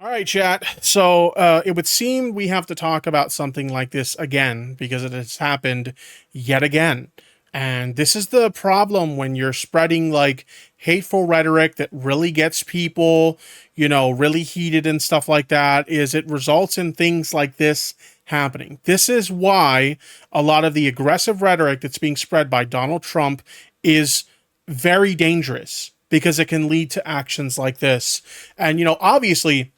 All right, chat. So it would seem we have to talk about something like this again because it has happened yet again. And this is the problem when you're spreading like hateful rhetoric that really gets people, really heated and stuff like that, is it results in things like this happening. This is why a lot of the aggressive rhetoric that's being spread by Donald Trump is very dangerous because it can lead to actions like this. And, obviously,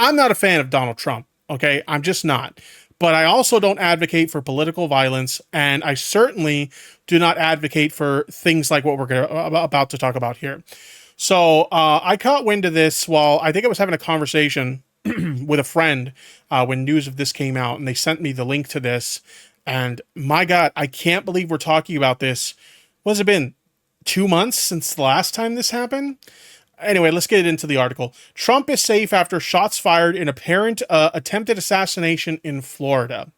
I'm not a fan of Donald Trump. Okay, I'm just not. But I also don't advocate for political violence, and I certainly do not advocate for things like what we're about to talk about here. So I caught wind of this while I think I was having a conversation with a friend when news of this came out, and they sent me the link to this. And my God, I can't believe we're talking about this. What has it been? 2 months since the last time this happened? Anyway, let's get into the article. Trump is safe after shots fired in apparent attempted assassination in Florida.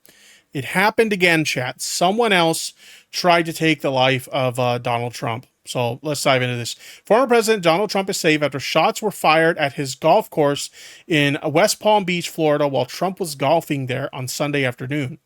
It happened again, chat. Someone else tried to take the life of Donald Trump. So let's dive into this. Former President Donald Trump is safe after shots were fired at his golf course in West Palm Beach, Florida, while Trump was golfing there on Sunday afternoon.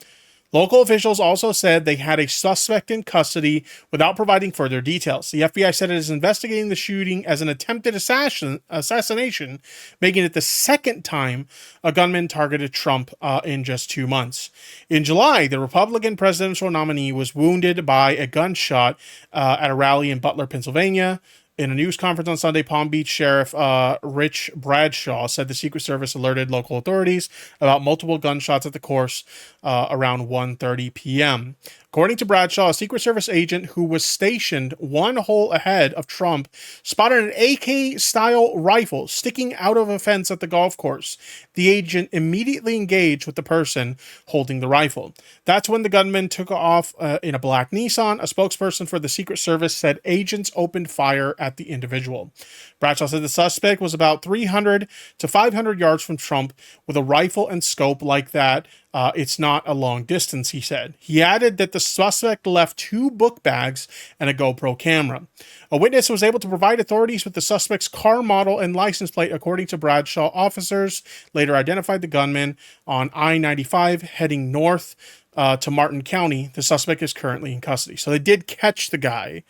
Local officials also said they had a suspect in custody without providing further details. The FBI said it is investigating the shooting as an attempted assassination, making it the second time a gunman targeted Trump in just 2 months. In July, the Republican presidential nominee was wounded by a gunshot at a rally in Butler, Pennsylvania. In a news conference on Sunday, Palm Beach Sheriff Rich Bradshaw said the Secret Service alerted local authorities about multiple gunshots at the course around 1:30 p.m. According to Bradshaw, a Secret Service agent who was stationed one hole ahead of Trump spotted an AK-style rifle sticking out of a fence at the golf course. The agent immediately engaged with the person holding the rifle. That's when the gunman took off in a black Nissan. A spokesperson for the Secret Service said agents opened fire at the individual. Bradshaw said the suspect was about 300 to 500 yards from Trump. With a rifle and scope like that, it's not a long distance, he said. He added that the suspect left 2 book bags and a GoPro camera. A witness was able to provide authorities with the suspect's car model and license plate. According to Bradshaw, officers later identified the gunman on I-95 heading north to Martin County. The suspect is currently in custody. So they did catch the guy,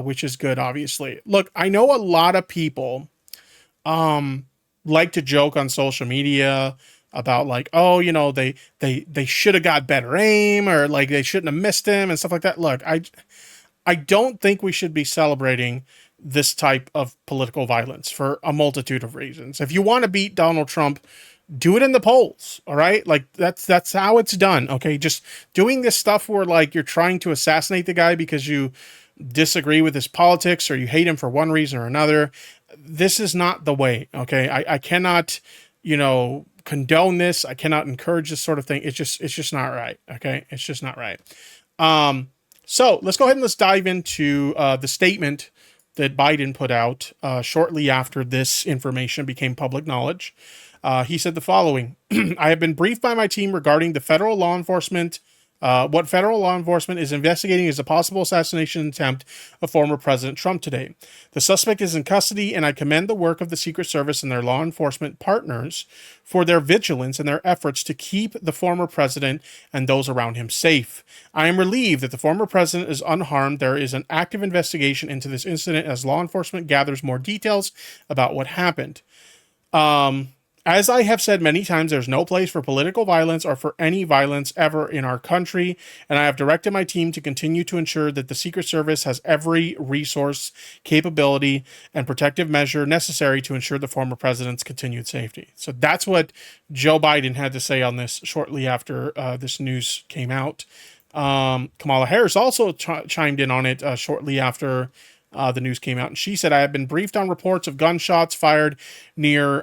which is good, obviously. Look, I know a lot of people like to joke on social media about like, oh, they should have got better aim, or like they shouldn't have missed him and stuff like that. Look, I don't think we should be celebrating this type of political violence for a multitude of reasons. If you want to beat Donald Trump, do it in the polls, all right? Like that's how it's done, okay? Just doing this stuff where like you're trying to assassinate the guy because you disagree with his politics or you hate him for one reason or another. This is not the way, okay? I cannot, condone this. I cannot encourage this sort of thing. It's just not right, okay? It's just not right. So let's go ahead and let's dive into the statement that Biden put out shortly after this information became public knowledge. He said the following: I have been briefed by my team regarding the federal law enforcement. What federal law enforcement is investigating is a possible assassination attempt of former President Trump today. The suspect is in custody, and I commend the work of the Secret Service and their law enforcement partners for their vigilance and their efforts to keep the former president and those around him safe. I am relieved that the former president is unharmed. There is an active investigation into this incident as law enforcement gathers more details about what happened. As I have said many times, there's no place for political violence or for any violence ever in our country, and I have directed my team to continue to ensure that the Secret Service has every resource, capability, and protective measure necessary to ensure the former president's continued safety. So that's what Joe Biden had to say on this shortly after this news came out. Kamala Harris also chimed in on it shortly after the news came out, and she said, I have been briefed on reports of gunshots fired near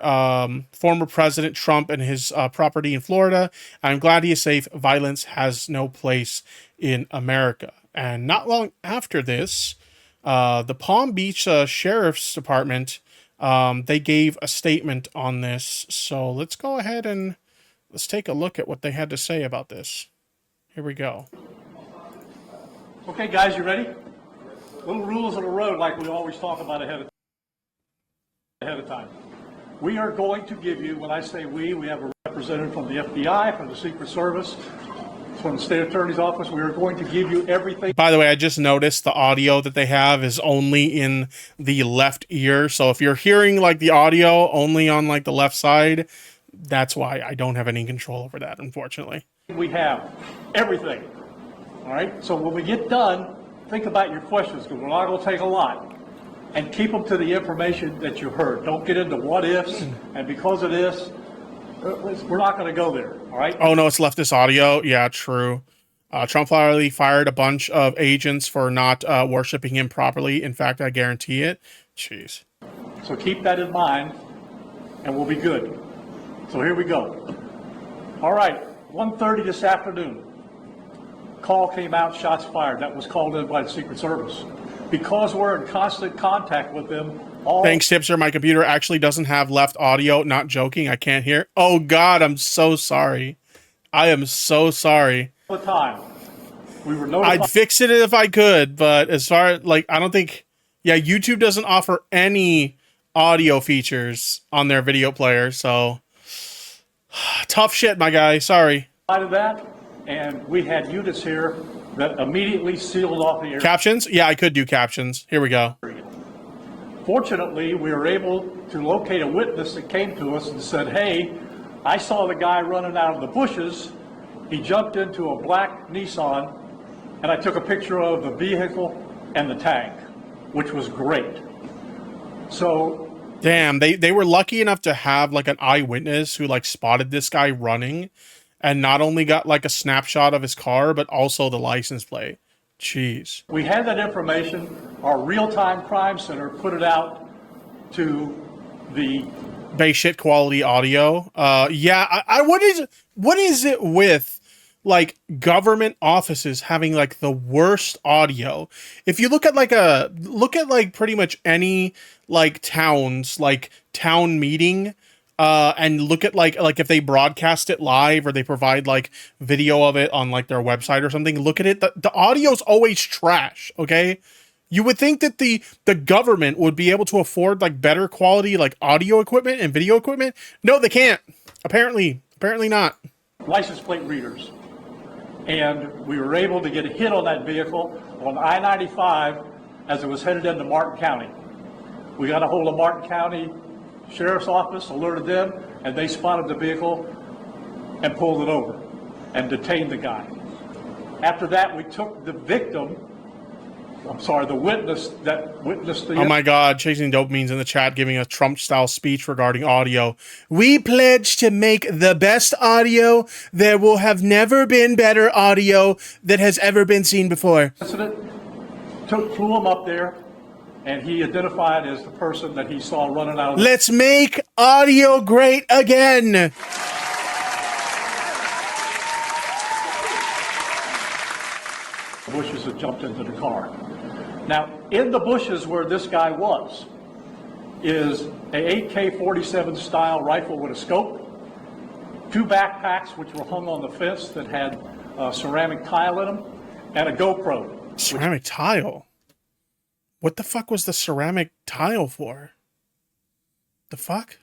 former President Trump and his property in Florida. I'm glad he is safe. Violence has no place in America. And not long after this, the Palm Beach Sheriff's Department, they gave a statement on this. So let's go ahead and let's take a look at what they had to say about this. Here we go. Okay, guys, you ready? Little rules of the road like we always talk about ahead of time. we are going to give you, when I say we have a representative from the FBI, from the Secret Service, from the State Attorney's Office. We are going to give you everything. By the way, I just noticed the audio that they have is only in the left ear. So if you're hearing like the audio only on like the left side, that's why. I don't have any control over that, unfortunately. We have everything. All right. So when we get done, think about your questions, because we're not going to take a lot, and keep them to the information that you heard. Don't get into what ifs, and because of this, we're not going to go there. All right. Oh no, it's leftist audio. Yeah, true. Trump finally fired a bunch of agents for not worshiping him properly. In fact, I guarantee it. Jeez. So keep that in mind, and we'll be good. So here we go. All right, 1:30 this afternoon. Call came out, shots fired. That was called in by the Secret Service. Because we're in constant contact with them all. Thanks, Tipster. My computer actually doesn't have left audio. Not joking. I can't hear. Oh God, I'm so sorry. I am so sorry. The time. We were notified. I'd fix it if I could, but as far as like, I don't think. Yeah, YouTube doesn't offer any audio features on their video player, so tough shit, my guy. Sorry. Of that, and we had units here that immediately sealed off the area. Captions? Yeah, I could do captions. Here we go. Fortunately, we were able to locate a witness that came to us and said, hey, I saw the guy running out of the bushes. He jumped into a black Nissan, and I took a picture of the vehicle and the tank, which was great. So damn, they were lucky enough to have like an eyewitness who like spotted this guy running and not only got like a snapshot of his car, but also the license plate. Jeez. We had that information. Our real-time crime center put it out to the Bay shit quality audio. Yeah, what is it with like government offices having like the worst audio? If you look at like pretty much any like towns, like town meeting, and look at like if they broadcast it live or they provide like video of it on like their website or something, look at it. The audio's always trash. Okay. You would think that the government would be able to afford like better quality like audio equipment and video equipment. No, they can't. Apparently not. license plate readers. And we were able to get a hit on that vehicle on I-95 as it was headed into Martin County. We got a hold of Martin County Sheriff's Office, alerted them, and they spotted the vehicle and pulled it over and detained the guy. After that, we took the witness that witnessed the... Oh my God, Chasing Dopamine's in the chat giving a Trump-style speech regarding audio. We pledge to make the best audio. There will have never been better audio that has ever been seen before. Incident, flew him up there, and he identified as the person that he saw running out of... Let's make audio great again. The bushes had jumped into the car. Now, in the bushes where this guy was is a AK-47 style rifle with a scope, 2 backpacks which were hung on the fence that had ceramic tile in them, and a GoPro. Ceramic tile? What the fuck was the ceramic tile for? The fuck?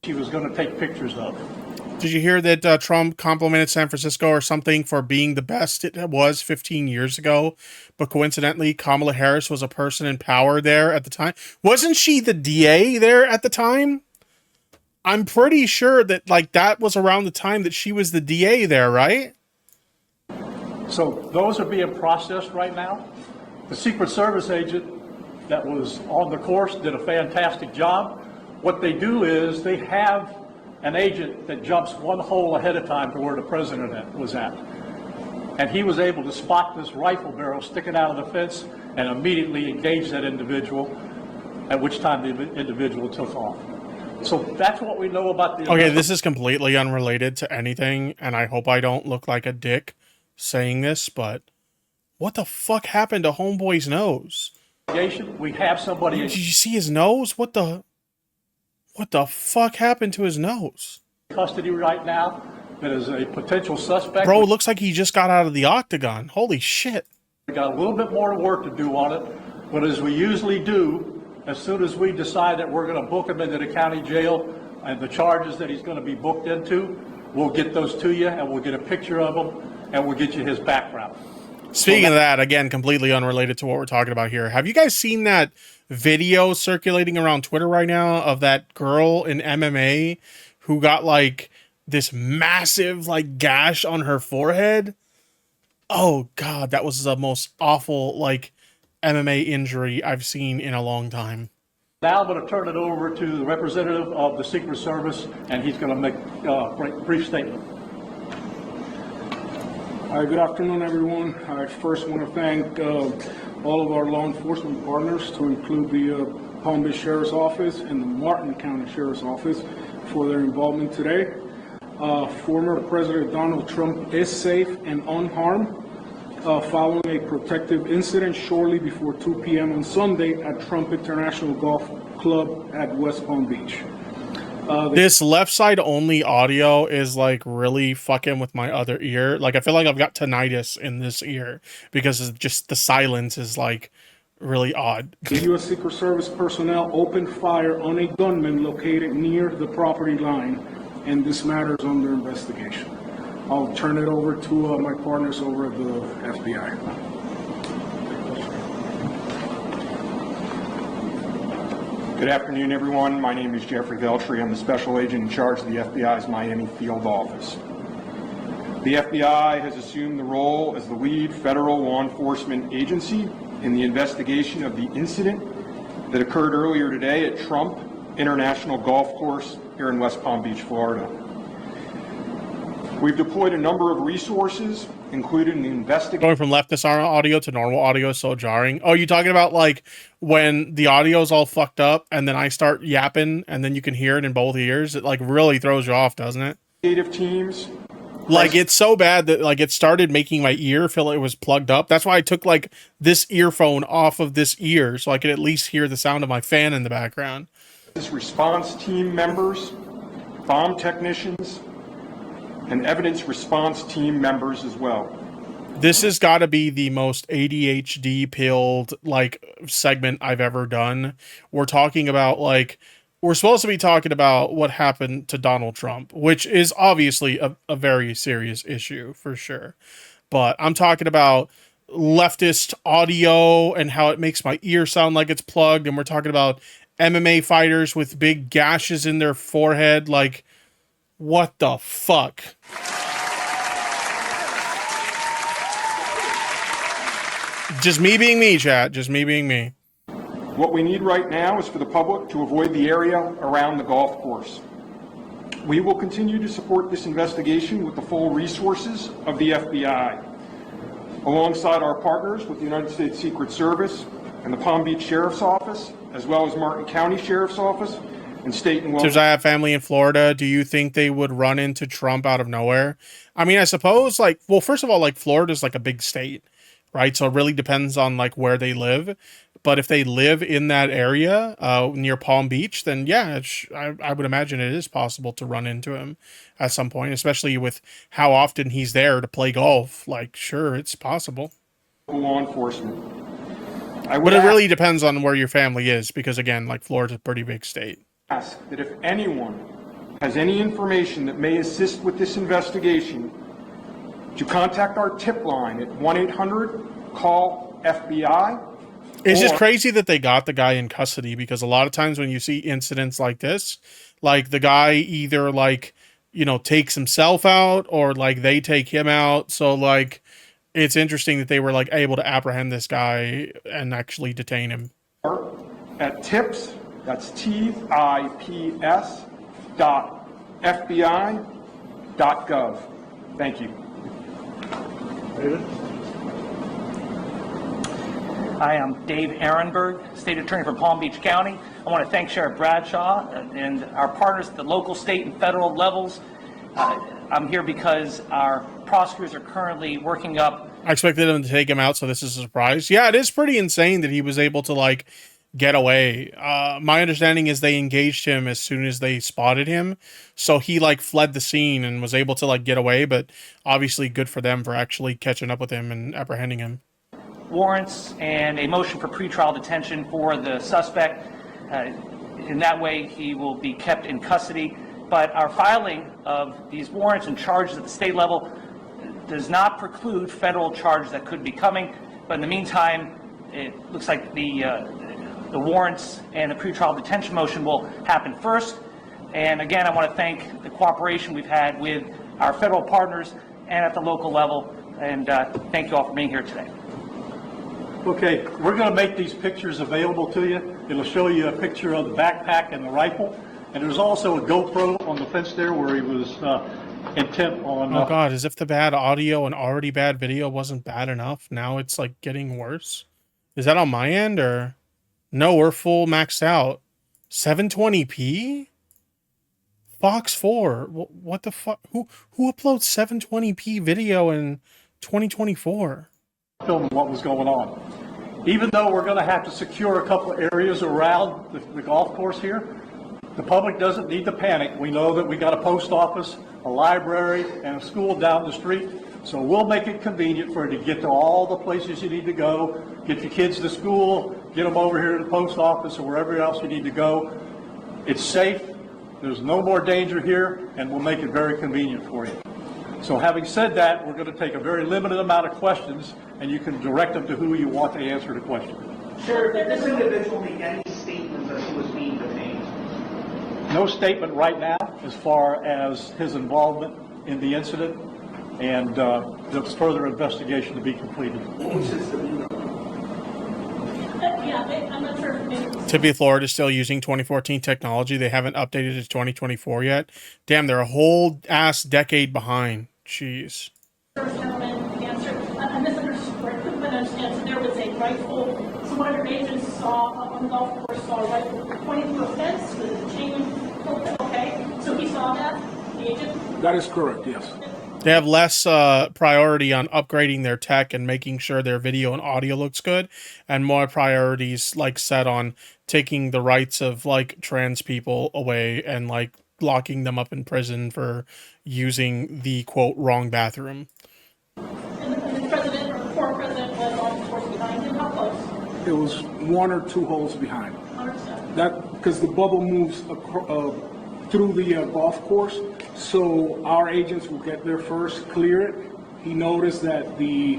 He was going to take pictures of. Did you hear that Trump complimented San Francisco or something for being the best it was 15 years ago? But coincidentally, Kamala Harris was a person in power there at the time. Wasn't she the DA there at the time? I'm pretty sure that like that was around the time that she was the DA there, right? So those are being processed right now. The Secret Service agent that was on the course did a fantastic job. What they do is they have an agent that jumps one hole ahead of time to where the president was at. And he was able to spot this rifle barrel sticking out of the fence and immediately engage that individual, at which time the individual took off. So that's what we know about the... Okay, this is completely unrelated to anything, and I hope I don't look like a dick saying this, but what the fuck happened to Homeboy's nose? We have somebody... Did you see his nose? What the fuck happened to his nose? Custody right now that is a potential suspect. Bro, it looks like he just got out of the octagon. Holy shit. We got a little bit more work to do on it, but as we usually do, As soon as we decide that we're going to book him into the county jail and the charges that he's going to be booked into, we'll get those to you and we'll get a picture of him and we'll get you his background. Speaking of that, again, completely unrelated to what we're talking about here. Have you guys seen that video circulating around Twitter right now of that girl in MMA who got like this massive like gash on her forehead? Oh God, that was the most awful like MMA injury I've seen in a long time. Now I'm going to turn it over to the representative of the Secret Service, and he's going to make a brief statement. Hi, good afternoon, everyone. I first want to thank all of our law enforcement partners, to include the Palm Beach Sheriff's Office and the Martin County Sheriff's Office, for their involvement today. Former President Donald Trump is safe and unharmed following a protective incident shortly before 2 p.m. on Sunday at Trump International Golf Club at West Palm Beach. This left side only audio is like really fucking with my other ear. Like I feel like I've got tinnitus in this ear because it's just the silence is like really odd. The U.S. Secret Service personnel opened fire on a gunman located near the property line, and this matter is under investigation. I'll turn it over to my partners over at the FBI. Good afternoon, everyone. My name is Jeffrey Veltri. I'm the special agent in charge of the FBI's Miami field office. The FBI has assumed the role as the lead federal law enforcement agency in the investigation of the incident that occurred earlier today at Trump International Golf Course here in West Palm Beach, Florida. We've deployed a number of resources, including the investigation. Going from leftist audio to normal audio is so jarring. Oh, you talking about like when the audio's all fucked up and then I start yapping and then you can hear it in both ears? It like really throws you off, doesn't it? Teams. Like it's so bad that like it started making my ear feel like it was plugged up. That's why I took like this earphone off of this ear so I could at least hear the sound of my fan in the background. Response team members, bomb technicians, and evidence response team members as well. This has got to be the most ADHD pilled like segment I've ever done. We're talking about like, we're supposed to be talking about what happened to Donald Trump, which is obviously a very serious issue for sure. But I'm talking about leftist audio and how it makes my ear sound like it's plugged. And we're talking about MMA fighters with big gashes in their forehead. Like, what the fuck? Just me being me, chat. Just me being me. What we need right now is for the public to avoid the area around the golf course. We will continue to support this investigation with the full resources of the FBI, alongside our partners with the United States Secret Service and the Palm Beach Sheriff's Office, as well as Martin County Sheriff's Office and state and local. Since I have family in Florida, do you think they would run into Trump out of nowhere? I mean, I suppose like, well, first of all, like Florida's like a big state, right? So it really depends on like where they live. But if they live in that area near Palm Beach, then yeah, I would imagine it is possible to run into him at some point, especially with how often he's there to play golf. Like, sure, it's possible. Law enforcement. But it really depends on where your family is, because again, like Florida's a pretty big state. Ask that if anyone has any information that may assist with this investigation, to contact our tip line at 1-800-CALL-FBI. It's just crazy that they got the guy in custody, because a lot of times when you see incidents like this, like the guy either like, you know, takes himself out or like they take him out. So like, it's interesting that they were like able to apprehend this guy and actually detain him. At tips, that's tips.fbi.gov. Thank you. David? Hi, I'm Dave Ehrenberg, State Attorney for Palm Beach County. I want to thank Sheriff Bradshaw and our partners at the local, state, and federal levels. I'm here because our prosecutors are currently working up. I expected them to take him out, so this is a surprise. Yeah, it is pretty insane that he was able to like get away. My understanding is they engaged him as soon as they spotted him, so he like fled the scene and was able to like get away. But obviously, good for them for actually catching up with him and apprehending him. warrants and a motion for pretrial detention for the suspect. In that way, he will be kept in custody. But our filing of these warrants and charges at the state level does not preclude federal charges that could be coming. But in the meantime, it looks like the warrants and the pretrial detention motion will happen first. And again, I want to thank the cooperation we've had with our federal partners and at the local level. And thank you all for being here today. Okay, we're going to make these pictures available to you. It'll show you a picture of the backpack and the rifle. And there's also a GoPro on the fence there where he was intent on... Oh God, as if the bad audio and already bad video wasn't bad enough. Now it's like getting worse. Is that on my end or... No, we're full maxed out. 720p? Fox 4. What the fuck? Who uploads 720p video in 2024? Filming what was going on. Even though we're going to have to secure a couple of areas around the golf course here, the public doesn't need to panic. We know that we got a post office, a library, and a school down the street. So we'll make it convenient for you to get to all the places you need to go, get your kids to school, get them over here to the post office or wherever else you need to go. It's safe. There's no more danger here, and we'll make it very convenient for you. So having said that, we're going to take a very limited amount of questions, and you can direct them to who you want to answer the question. Sheriff, did this individual make any statements as he was being detained? No statement right now as far as his involvement in the incident, and there's further investigation to be completed. I'm not sure if Tippy, Florida is still using 2014 technology. They haven't updated it to 2024 yet. Damn, they're a whole ass decade behind. Jeez. first gentleman answered. I misunderstood. I couldn't understand. So there was a rifle. So one of your agents saw on the golf course saw a rifle pointing to a fence with a chain. Okay, so he saw that. The agent. That is correct, yes. They have less priority on upgrading their tech and making sure their video and audio looks good, and more priorities like set on taking the rights of like trans people away and like locking them up in prison for using the quote wrong bathroom. And the president or the former president was on the course behind him. How close? It was 1 or 2 holes behind. 100%. That because the bubble moves through the golf course, so our agents will get there first, clear it. He noticed that the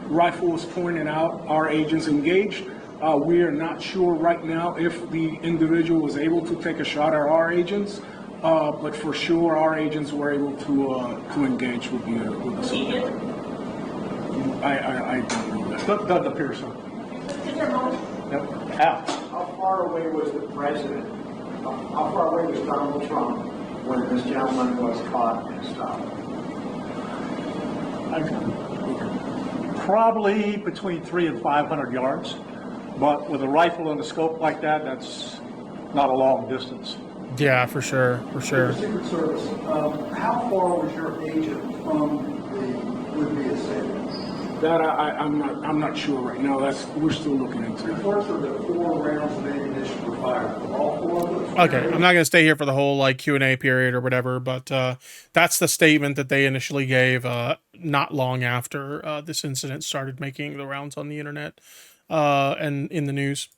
rifle was pointed out. Our agents engaged. We are not sure right now if the individual was able to take a shot at our agents, but for sure our agents were able to engage with the subject. I don't know that. Doesn't appear so. Is there a moment? Yep. Al. How far away was the president? How far away was Donald Trump when this gentleman was caught and stopped? Probably between 300 and 500 yards, but with a rifle and a scope like that, that's not a long distance. Yeah, for sure, for sure. Secret Service, how far was your agent from the would-be assailant? That I'm not sure right now. We're still looking into it. Reports of the 4 rounds of ammunition were fired. All 4 of them? Okay, I'm not going to stay here for the whole like Q&A period or whatever, but that's the statement that they initially gave not long after this incident started making the rounds on the internet and in the news.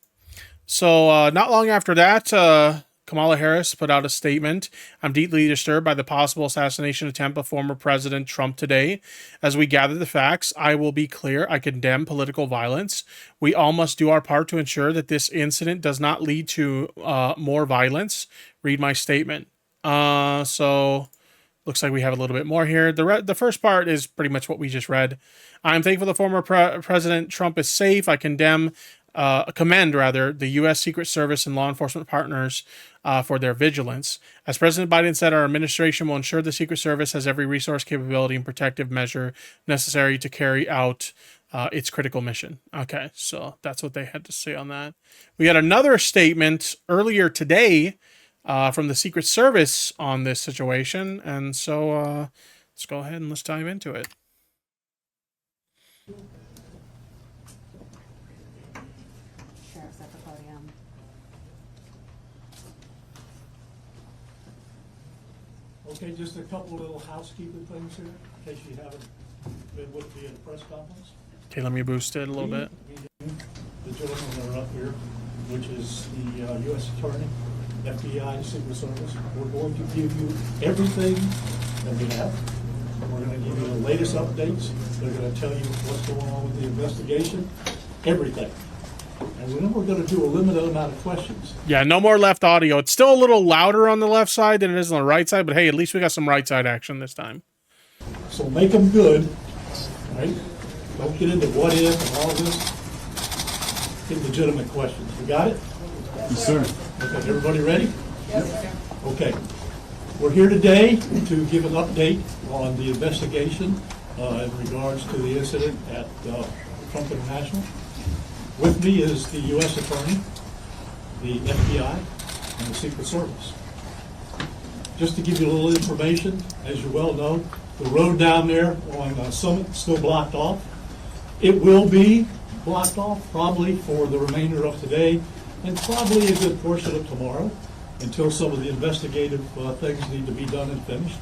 So not long after that, Kamala Harris put out a statement. I'm deeply disturbed by the possible assassination attempt of former President Trump today. As we gather the facts, I will be clear. I condemn political violence. We all must do our part to ensure that this incident does not lead to more violence. Read my statement. So looks like we have a little bit more here. The first part is pretty much what we just read. I'm thankful the former President Trump is safe. I commend the U.S. Secret Service and law enforcement partners for their vigilance. As President Biden said, our administration will ensure the Secret Service has every resource, capability, and protective measure necessary to carry out its critical mission. Okay, so that's what they had to say on that. We had another statement earlier today from the Secret Service on this situation, and so let's go ahead and let's dive into it. Sheriff's at the podium. Okay, just a couple little housekeeping things here, in case you haven't been with me in the press conference. Okay, let me boost it a little bit. The gentlemen that are up here, which is the U.S. Attorney, FBI, Secret Service, we're going to give you everything that we have. We're going to give you the latest updates. They're going to tell you what's going on with the investigation, everything. And then we're going to do a limited amount of questions. Yeah, no more left audio. It's still a little louder on the left side than it is on the right side, but hey, at least we got some right side action this time. So make them good, right? Don't get into what if and all this. Get legitimate questions. You got it? Yes, sir. Okay, everybody ready? Yes. Okay. We're here today to give an update on the investigation in regards to the incident at Trump International. With me is the U.S. Attorney, the FBI, and the Secret Service. Just to give you a little information, as you well know, the road down there on Summit is still blocked off. It will be blocked off probably for the remainder of today and probably a good portion of tomorrow until some of the investigative things need to be done and finished.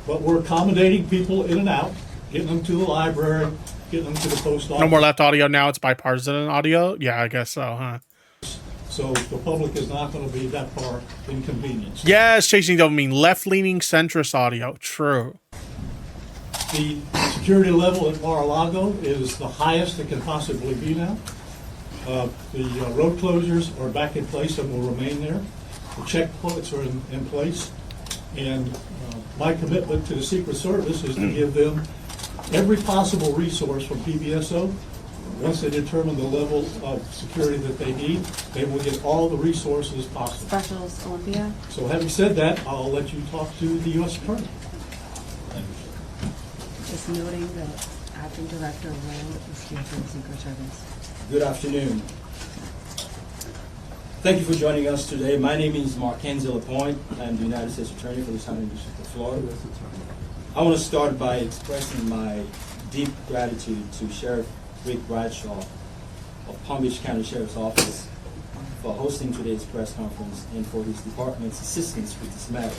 But we're accommodating people in and out, getting them to the library, getting them to the post office. No more left audio now. It's bipartisan audio. Yeah, I guess so, huh? So the public is not going to be that far inconvenienced. Yes, chasing don't mean left-leaning centrist audio. True. The security level at Mar-a-Lago is the highest it can possibly be now. The road closures are back in place and will remain there. The checkpoints are in place. And my commitment to the Secret Service is to give them every possible resource from PBSO. Once they determine the level of security that they need, they will get all the resources possible. Specials Olympia. So having said that, I'll let you talk to the U.S. Attorney. Just noting that Acting Director Rowe is here for the Secret Service. Good afternoon. Thank you for joining us today. My name is Markenzie Lapointe. I'm the United States Attorney for the Southern District of Florida. I want to start by expressing my deep gratitude to Sheriff Rick Bradshaw of Palm Beach County Sheriff's Office for hosting today's press conference and for his department's assistance with this matter.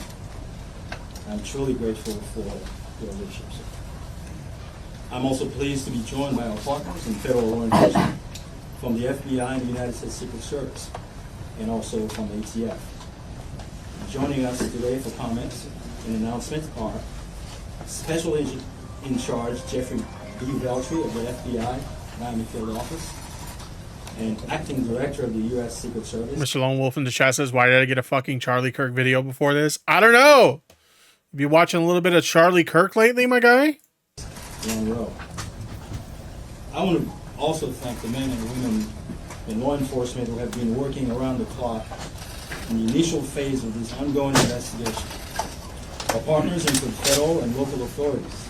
I'm truly grateful for your leadership, sir. I'm also pleased to be joined by our partners in federal law enforcement from the FBI and the United States Secret Service, and also from the ATF. Joining us today for comments and announcements are Special Agent in Charge Jeffrey B. Veltri of the FBI Miami Field Office, and Acting Director of the U.S. Secret Service. Mr. Lone Wolf in the chat says, why did I get a fucking Charlie Kirk video before this? I don't know. You watching a little bit of Charlie Kirk lately, my guy? Long row. I want to also thank the men and women in law enforcement who have been working around the clock in the initial phase of this ongoing investigation. Our partners include federal and local authorities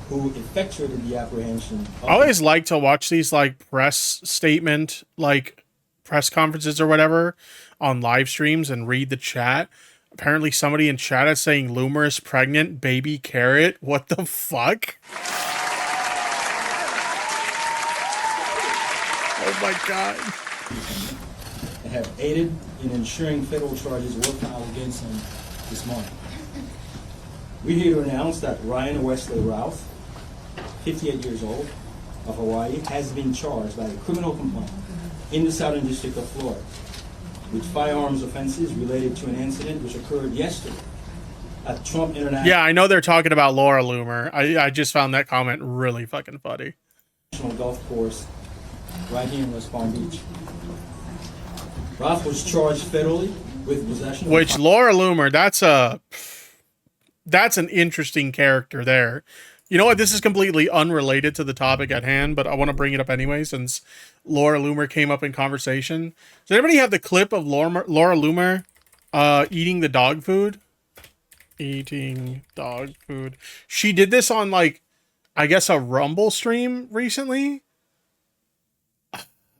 who effectuated the apprehension. I always like to watch these like press statement, like press conferences or whatever on live streams and read the chat. Apparently somebody in chat is saying Loomer is pregnant, baby carrot. What the fuck? Oh my God. And have aided in ensuring federal charges were filed against him this morning. We're here to announce that Ryan Wesley Routh, 58 years old, of Hawaii, has been charged by a criminal complaint in the Southern District of Florida with firearms offenses related to an incident which occurred yesterday at Trump International. Yeah, I know they're talking about Laura Loomer. I just found that comment really fucking funny. Golf course right here in West Palm Beach. Roth was charged federally with possession. Which Laura Loomer, that's an interesting character there. You know what? This is completely unrelated to the topic at hand, but I want to bring it up anyway since Laura Loomer came up in conversation. Does anybody have the clip of Laura Loomer eating the dog food? Eating dog food. She did this on, like, I guess a Rumble stream recently.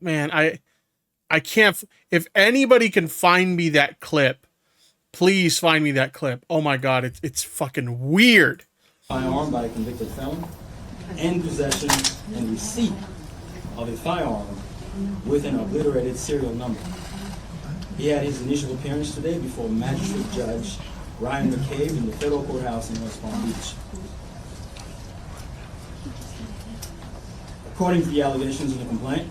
Man, I can't. If anybody can find me that clip, please find me that clip. Oh my God, it's fucking weird. Firearm by a convicted felon and possession and receipt of a firearm with an obliterated serial number. He had his initial appearance today before Magistrate Judge Ryan McCabe in the federal courthouse in West Palm Beach. According to the allegations in the complaint,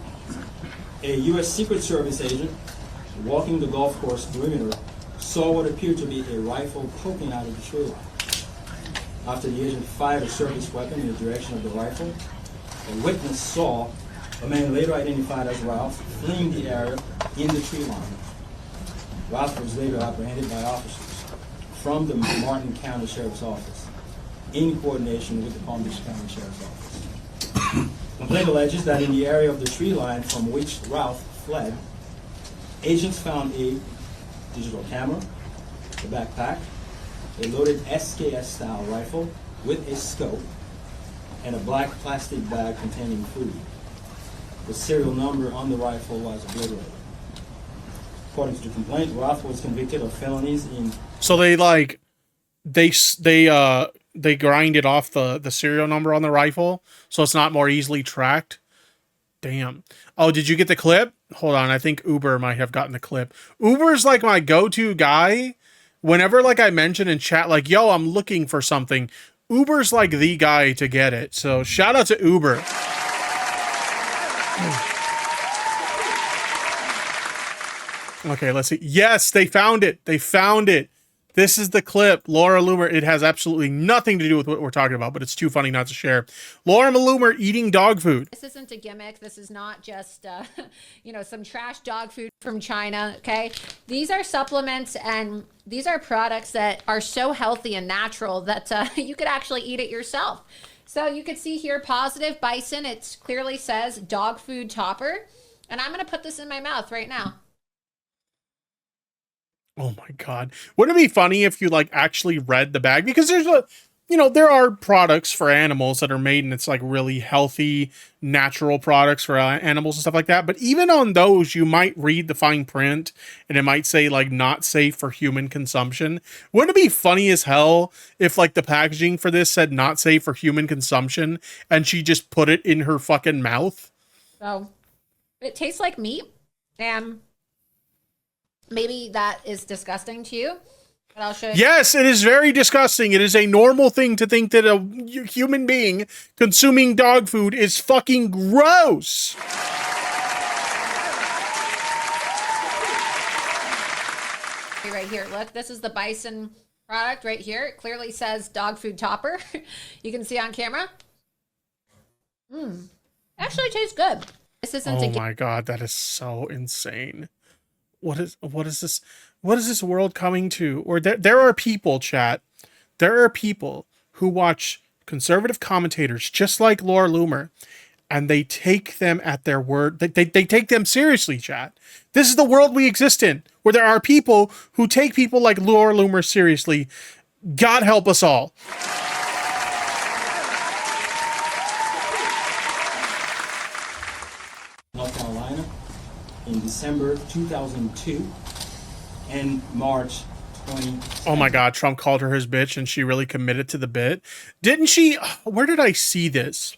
a U.S. Secret Service agent walking the golf course perimeter saw what appeared to be a rifle poking out of the tree line. After the agent fired a service weapon in the direction of the rifle, a witness saw a man later identified as Ralph fleeing the area in the tree line. Ralph was later apprehended by officers from the Martin County Sheriff's Office in coordination with the Palm Beach County Sheriff's Office. Complaint alleges that in the area of the tree line from which Ralph fled, agents found a digital camera, a backpack, a loaded SKS-style rifle with a scope, and a black plastic bag containing food. The serial number on the rifle was obliterated. According to the complaint, Ralph was convicted of felonies in... So they like, they grinded off the serial number on the rifle so it's not more easily tracked. Damn. Oh, did you get the clip? Hold on, I think Uber might have gotten the clip. Uber's like my go-to guy. Whenever like I mention in chat, like, yo, I'm looking for something, Uber's like the guy to get it. So shout out to Uber. Okay, let's see. Yes, they found it. They found it. This is the clip. Laura Loomer. It has absolutely nothing to do with what we're talking about, but it's too funny not to share. Laura Loomer eating dog food. This isn't a gimmick. This is not just, some trash dog food from China, okay? These are supplements and these are products that are so healthy and natural that you could actually eat it yourself. So you could see here, positive bison. It clearly says dog food topper. And I'm going to put this in my mouth right now. Oh my God. Wouldn't it be funny if you like actually read the bag? Because there's there are products for animals that are made and it's like really healthy, natural products for animals and stuff like that. But even on those, you might read the fine print and it might say like not safe for human consumption. Wouldn't it be funny as hell if like the packaging for this said not safe for human consumption and she just put it in her fucking mouth? So it tastes like meat. And maybe that is disgusting to you, but I'll show you. Yes, it is very disgusting. It is a normal thing to think that a human being consuming dog food is fucking gross. Right here, look, this is the bison product right here. It clearly says dog food topper. You can see on camera. Actually tastes good. This isn't Oh my God, that is so insane. What is this? What is this world coming to? Or there are people, chat. There are people who watch conservative commentators just like Laura Loomer, and they take them at their word. They take them seriously, chat. This is the world we exist in, where there are people who take people like Laura Loomer seriously. God help us all. North Carolina in December 2002 and March 20. Oh my God, Trump called her his bitch and she really committed to the bit. Didn't she? Where did I see this?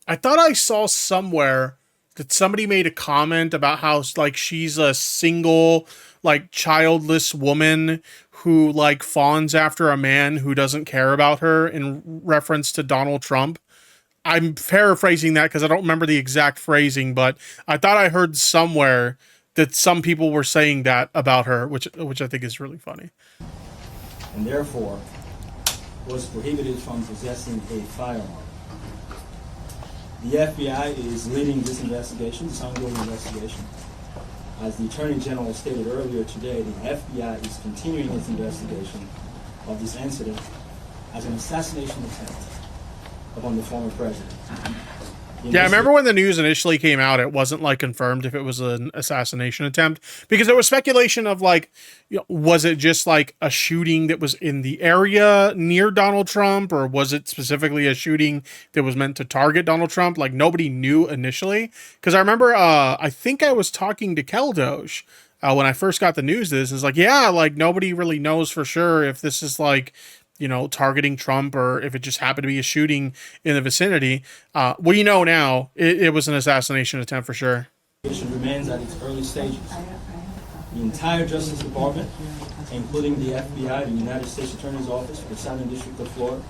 I thought I saw somewhere that somebody made a comment about how like she's a single, like childless woman who like fawns after a man who doesn't care about her in reference to Donald Trump. I'm paraphrasing that because I don't remember the exact phrasing, but I thought I heard somewhere that some people were saying that about her, which I think is really funny. And therefore was prohibited from possessing a firearm. The FBI is leading this investigation, this ongoing investigation. As the Attorney General stated earlier today, the FBI is continuing its investigation of this incident as an assassination attempt upon the former president. Yeah, I remember when the news initially came out, it wasn't like confirmed if it was an assassination attempt because there was speculation of like, was it just like a shooting that was in the area near Donald Trump, or was it specifically a shooting that was meant to target Donald Trump? Like nobody knew initially. Because I remember, I think I was talking to Keldosh when I first got the news. This is like, yeah, like nobody really knows for sure if this is like, targeting Trump or if it just happened to be a shooting in the vicinity. We know now it was an assassination attempt for sure. It remains at its early stages. The entire Justice Department, including the FBI, the United States Attorney's Office for the Southern District of Florida,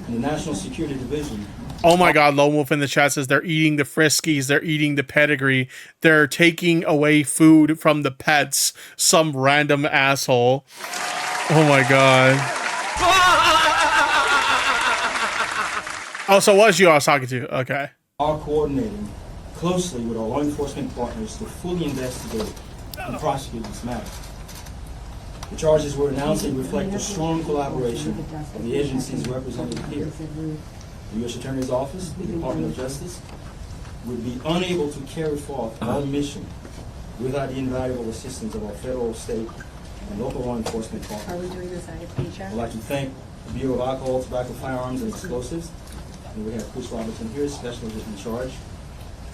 And the National Security Division. Oh my God, Lone Wolf in the chat says they're eating the Friskies, they're eating the pedigree, they're taking away food from the pets. Some random asshole. Oh my God. Oh, so it was you I was talking to. Okay. Are coordinating closely with our law enforcement partners to fully investigate and prosecute this matter. The charges we're announcing reflect a strong collaboration of the agencies represented here. The U.S. Attorney's Office, the Department of Justice, would be unable to carry forth our mission without the invaluable assistance of our federal, state, and local law enforcement partners. Are we doing this at HR? I'd like to thank the Bureau of Alcohol, Tobacco, Firearms, and Explosives. And we have Chris Robertson here, Special Agent in Charge,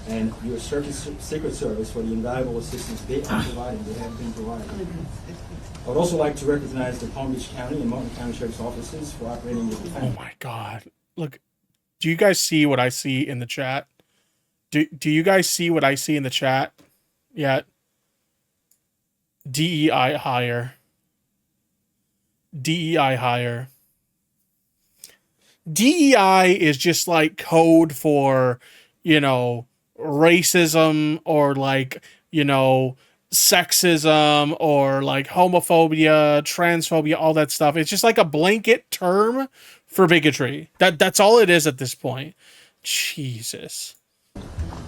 and U.S. Secret Service for the invaluable assistance they are providing, they have been providing. I would also like to recognize the Palm Beach County and Martin County Sheriff's Offices for operating with the Oh my God. Look, do you guys see what I see in the chat? Do you guys see what I see in the chat yet? DEI hire. DEI hire. DEI is just like code for, you know, racism or like, you know, sexism or like homophobia, transphobia, all that stuff. It's just like a blanket term for bigotry. That's all it is at this point. Jesus.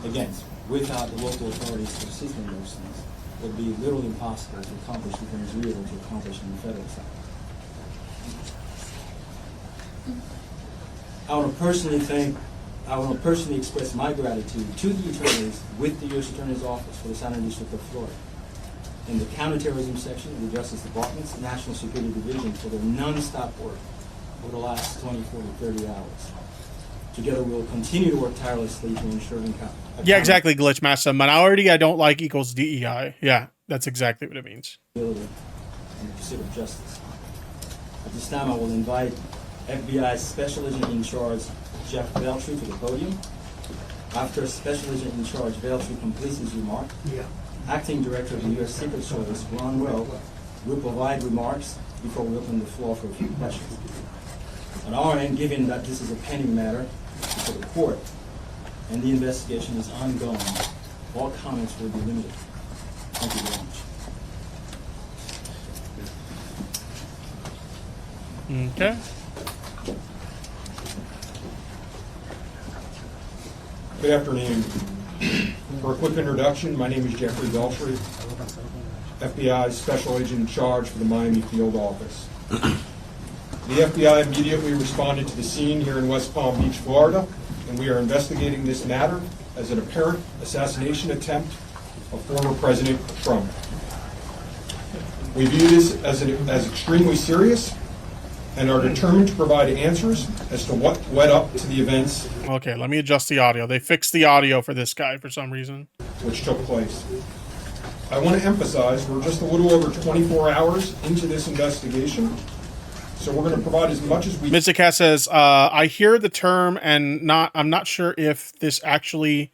Again, without the local authorities to assist in those things, it would be literally impossible to accomplish the things we are able to accomplish on the federal side. I want to personally express my gratitude to the attorneys with the U.S. Attorney's Office for the Southern District of Florida and the Counterterrorism Section of the Justice Department's National Security Division for their non-stop work over the last 24 to 30 hours. Together, we will continue to work tirelessly to ensure Yeah, exactly, Glitchmaster. Minority I don't like equals DEI. Yeah, that's exactly what it means. And the pursuit of justice. At this time, I will invite FBI's Special Agent in Charge, Jeff Veltri, to the podium. After Special Agent in Charge Veltri completes his remark, Acting Director of the U.S. Secret Service, Ron Well, will provide remarks before we open the floor for a few questions. On our end, given that this is a pending matter before the court and the investigation is ongoing, all comments will be limited. Thank you very much. Okay. Good afternoon. For a quick introduction, my name is Jeffrey Veltri, FBI's Special Agent in Charge for the Miami Field Office. The FBI immediately responded to the scene here in West Palm Beach, Florida, and we are investigating this matter as an apparent assassination attempt of former President Trump. We view this as extremely serious and are determined to provide answers as to what led up to the events. Okay, let me adjust the audio. They fixed the audio for this guy for some reason. Which took place. I want to emphasize we're just a little over 24 hours into this investigation, so we're going to provide as much as we can. Mitsuka says, I hear the term and I'm not sure if this actually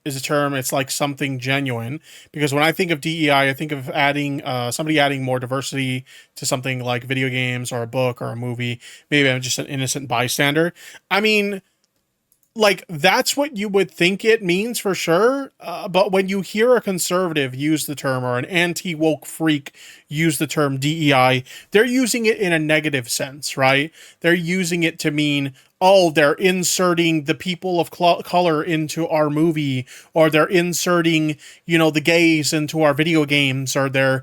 is a term. It's like something genuine, because when I think of DEI, I think of adding somebody adding more diversity to something like video games or a book or a movie. Maybe I'm just an innocent bystander. I mean, like, that's what you would think it means for sure. But when you hear a conservative use the term or an anti-woke freak use the term DEI, they're using it in a negative sense, right? They're using it to mean, oh, they're inserting the people of color into our movie, or they're inserting, you know, the gays into our video games, or they're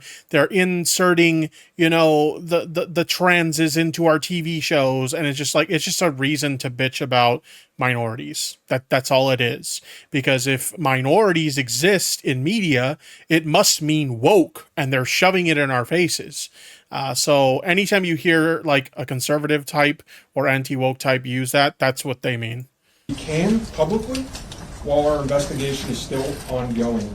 inserting, you know, the transes into our TV shows. And it's just like, it's just a reason to bitch about minorities. That's all it is. Because if minorities exist in media, it must mean woke, and they're shoving it in our faces. So anytime you hear like a conservative type or anti-woke type use that, that's what they mean. We can publicly while our investigation is still ongoing.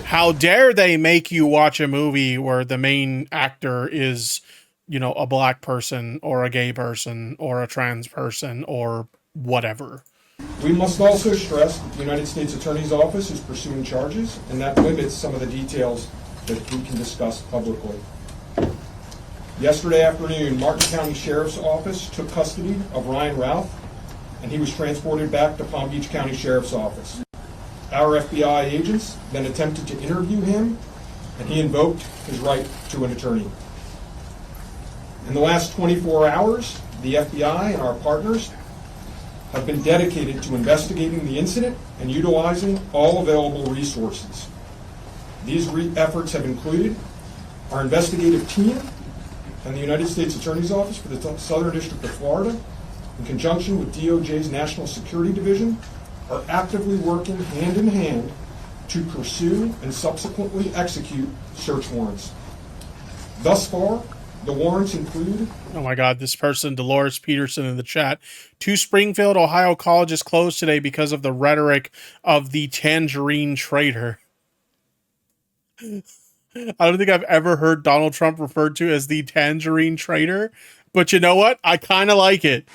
How dare they make you watch a movie where the main actor is, you know, a black person or a gay person or a trans person or whatever. We must also stress that the United States Attorney's Office is pursuing charges, and that limits some of the details that we can discuss publicly. Yesterday afternoon, Martin County Sheriff's Office took custody of Ryan Routh, and he was transported back to Palm Beach County Sheriff's Office. Our FBI agents then attempted to interview him, and he invoked his right to an attorney. In the last 24 hours, the FBI and our partners have been dedicated to investigating the incident and utilizing all available resources. These efforts have included our investigative team and the United States Attorney's Office for the Southern District of Florida, in conjunction with DOJ's National Security Division, are actively working hand in hand to pursue and subsequently execute search warrants. Thus far, the warrants include... Oh my God, this person, Dolores Peterson in the chat. 2 Springfield, Ohio colleges closed today because of the rhetoric of the tangerine traitor. I don't think I've ever heard Donald Trump referred to as the tangerine traitor, but you know what? I kind of like it.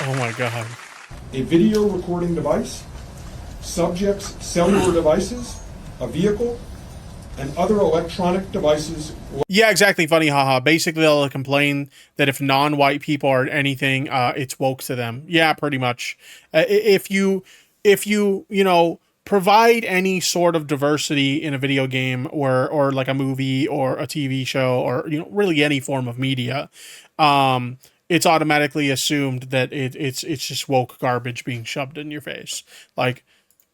Oh my God. A video recording device, subjects' cellular devices, a vehicle, and other electronic devices. Yeah, exactly. Funny, haha. Basically, they'll complain that if non-white people are anything, it's woke to them. Yeah, pretty much. If you provide any sort of diversity in a video game or like a movie or a TV show or, really any form of media, it's automatically assumed that it's just woke garbage being shoved in your face. Like,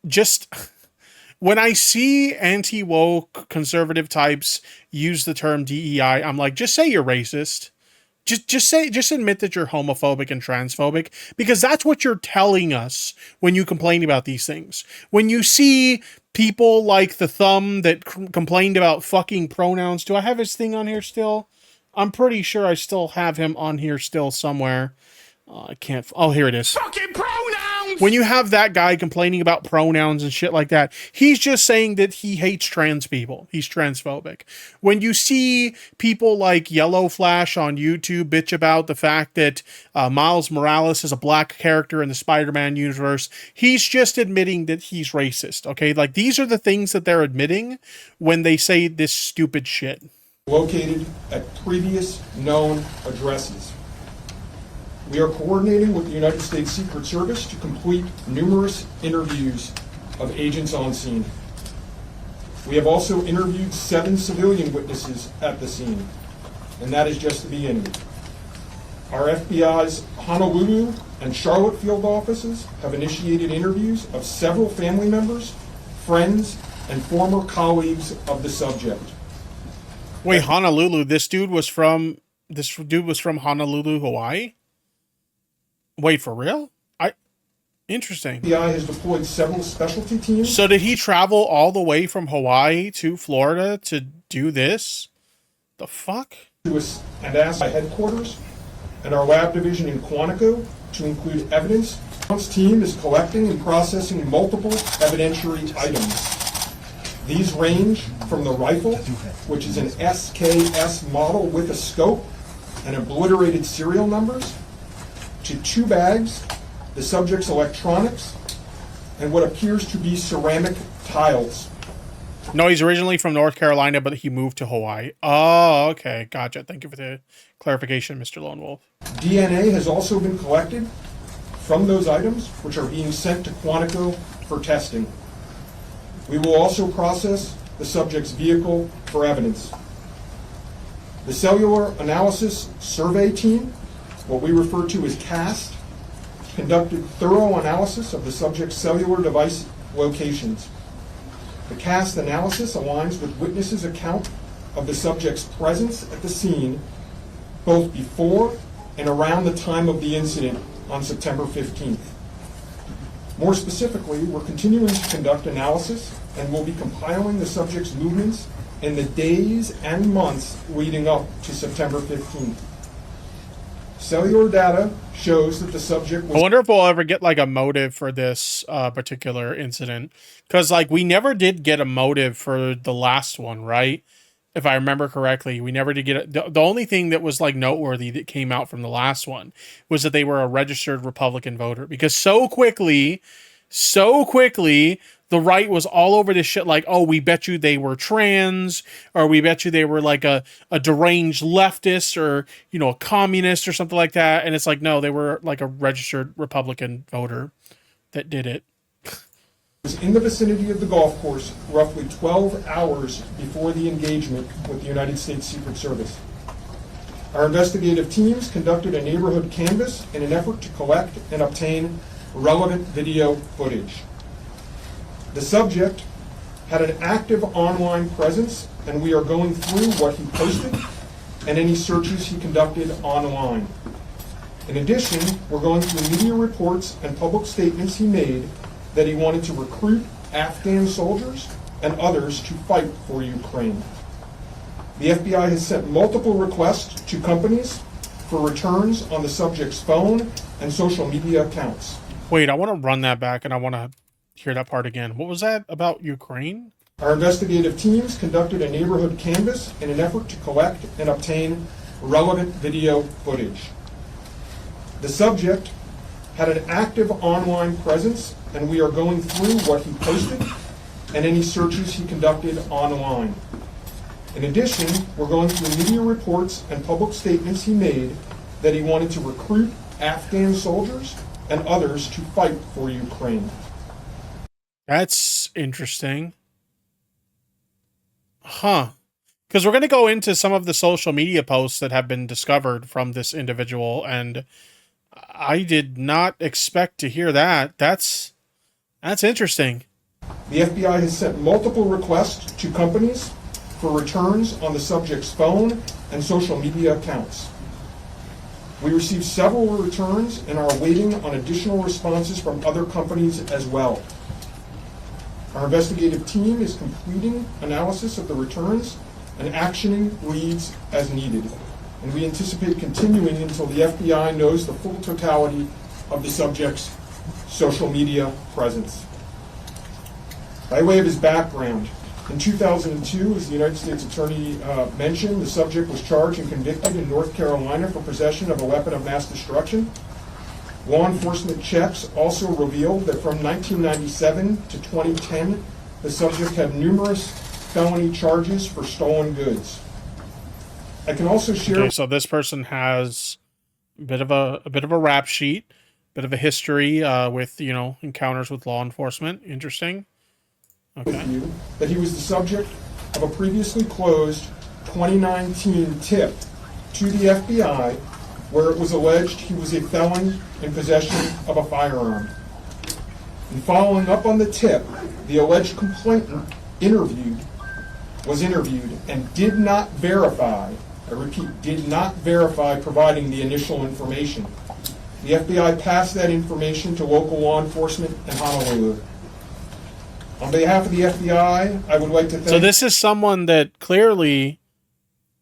just when I see anti-woke conservative types use the term DEI, I'm like, just say you're racist. Just admit that you're homophobic and transphobic, because that's what you're telling us when you complain about these things. When you see people like the thumb that complained about fucking pronouns. Do I have his thing on here still? I'm pretty sure I still have him on here still somewhere. I can't. Oh, here it is. Fucking pronouns! When you have that guy complaining about pronouns and shit like that, he's just saying that he hates trans people. He's transphobic. When you see people like Yellow Flash on YouTube bitch about the fact that Miles Morales is a black character in the Spider-Man universe, he's just admitting that he's racist. Okay, like, these are the things that they're admitting when they say this stupid shit. Located at previous known addresses. We are coordinating with the United States Secret Service to complete numerous interviews of agents on scene. We have also interviewed 7 civilian witnesses at the scene, and that is just the beginning. Our FBI's Honolulu and Charlotte field offices have initiated interviews of several family members, friends, and former colleagues of the subject. Wait, Honolulu? This dude was from Honolulu, Hawaii? Wait, for real? Interesting. The FBI has deployed several specialty teams. So did he travel all the way from Hawaii to Florida to do this? The fuck? And asked by headquarters and our lab division in Quantico to include evidence. This team is collecting and processing multiple evidentiary items. These range from the rifle, which is an SKS model with a scope and obliterated serial numbers, to 2 bags, the subject's electronics, and what appears to be ceramic tiles. No, he's originally from North Carolina, but he moved to Hawaii. Oh, okay. Gotcha. Thank you for the clarification, Mr. Lone Wolf. DNA has also been collected from those items, which are being sent to Quantico for testing. We will also process the subject's vehicle for evidence. The Cellular Analysis Survey Team, what we refer to as CAST, conducted thorough analysis of the subject's cellular device locations. The CAST analysis aligns with witnesses' account of the subject's presence at the scene both before and around the time of the incident on September 15th. More specifically, we're continuing to conduct analysis and will be compiling the subject's movements in the days and months leading up to September 15th. Cellular data shows that the subject was... I wonder if we'll ever get like a motive for this particular incident, because like we never did get a motive for the last one, right? If I remember correctly, we never did get it. The only thing that was like noteworthy that came out from the last one was that they were a registered Republican voter, because so quickly the right was all over this shit like, oh, we bet you they were trans, or we bet you they were like a deranged leftist, or, you know, a communist or something like that. And it's like, no, they were like a registered Republican voter that did it. Was in the vicinity of the golf course roughly 12 hours before the engagement with the United States Secret Service. Our investigative teams conducted a neighborhood canvass in an effort to collect and obtain relevant video footage. The subject had an active online presence, and we are going through what he posted and any searches he conducted online. In addition, we're going through media reports and public statements he made that he wanted to recruit Afghan soldiers and others to fight for Ukraine. The FBI has sent multiple requests to companies for returns on the subject's phone and social media accounts. Wait, I want to run that back, and I want to hear that part again. What was that about Ukraine? Our investigative teams conducted a neighborhood canvass in an effort to collect and obtain relevant video footage. The subject had an active online presence, and we are going through what he posted and any searches he conducted online. In addition, we're going through media reports and public statements he made that he wanted to recruit Afghan soldiers and others to fight for Ukraine. That's interesting. Huh. Because we're going to go into some of the social media posts that have been discovered from this individual, and I did not expect to hear that. That's interesting. The FBI has sent multiple requests to companies for returns on the subject's phone and social media accounts. We received several returns and are waiting on additional responses from other companies as well. Our investigative team is completing analysis of the returns and actioning leads as needed, and we anticipate continuing until the FBI knows the full totality of the subject's social media presence. By way of his background, in 2002, as the United States Attorney mentioned, the subject was charged and convicted in North Carolina for possession of a weapon of mass destruction. Law enforcement checks also revealed that from 1997 to 2010, the subject had numerous felony charges for stolen goods. I can also share. Okay, so this person has a bit of a rap sheet, bit of a history with, you know, encounters with law enforcement. Interesting. Okay. That he was the subject of a previously closed 2019 tip to the FBI where it was alleged he was a felon in possession of a firearm. And following up on the tip, the alleged complainant was interviewed and did not verify, I repeat, did not verify providing the initial information. The FBI passed that information to local law enforcement in Honolulu. On behalf of the FBI, I would like to thank... So this is someone that clearly,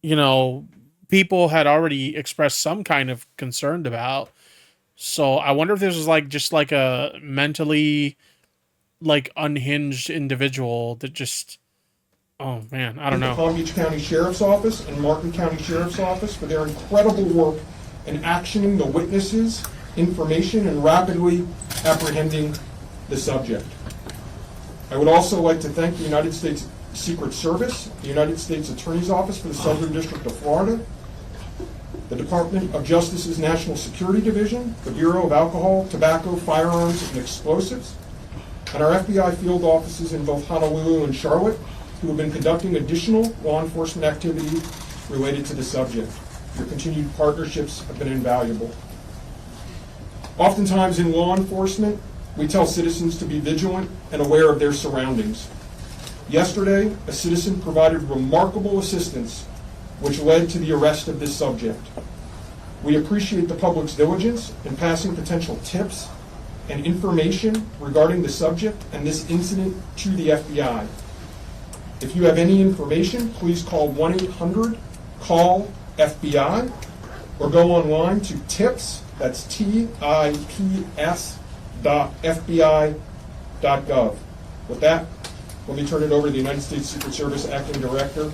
you know, people had already expressed some kind of concern about. So I wonder if this was like just like a mentally like unhinged individual that just, oh man, I don't know. The Palm Beach County Sheriff's Office and Martin County Sheriff's Office for their incredible work in actioning the witnesses, information, and rapidly apprehending the subject. I would also like to thank the United States Secret Service, the United States Attorney's Office for the Southern District of Florida, the Department of Justice's National Security Division, the Bureau of Alcohol, Tobacco, Firearms, and Explosives, and our FBI field offices in both Honolulu and Charlotte, who have been conducting additional law enforcement activity related to the subject. Your continued partnerships have been invaluable. Oftentimes in law enforcement, we tell citizens to be vigilant and aware of their surroundings. Yesterday, a citizen provided remarkable assistance, which led to the arrest of this subject. We appreciate the public's diligence in passing potential tips and information regarding the subject and this incident to the FBI. If you have any information, please call 1-800-CALL-FBI or go online to TIPS, that's TIPS.FBI.gov. With that, let me turn it over to the United States Secret Service Acting Director,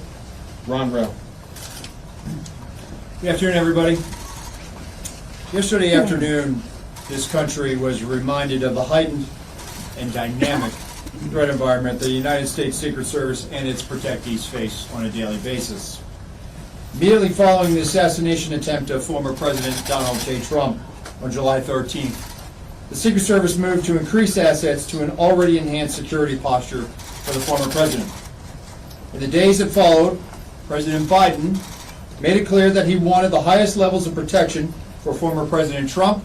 Ron Rao. Good afternoon, everybody. Yesterday afternoon, this country was reminded of the heightened and dynamic threat environment that the United States Secret Service and its protectees face on a daily basis. Immediately following the assassination attempt of former President Donald J. Trump on July 13th, the Secret Service moved to increase assets to an already enhanced security posture for the former president. In the days that followed, President Biden made it clear that he wanted the highest levels of protection for former President Trump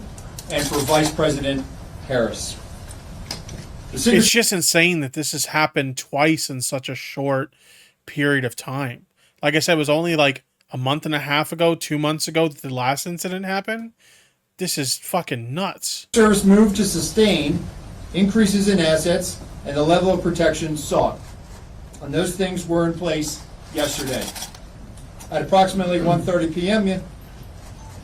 and for Vice President Harris. It's just insane that this has happened twice in such a short period of time. Like I said, it was only like a month and a half ago, 2 months ago that the last incident happened. This is fucking nuts. Service moved to sustain increases in assets and the level of protection sought. And those things were in place yesterday. At approximately 1:30 p.m.,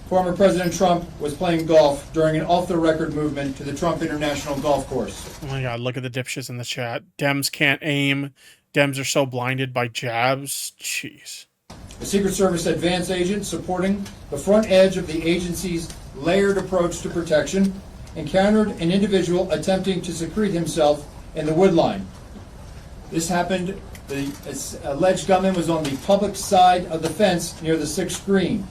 former President Trump was playing golf during an off-the-record movement to the Trump International Golf Course. Oh my God, look at the dipshits in the chat. Dems can't aim. Dems are so blinded by jabs. Jeez. The Secret Service advance agent supporting the front edge of the agency's layered approach to protection encountered an individual attempting to secrete himself in the woodline. This happened, the alleged gunman was on the public side of the fence near the sixth green.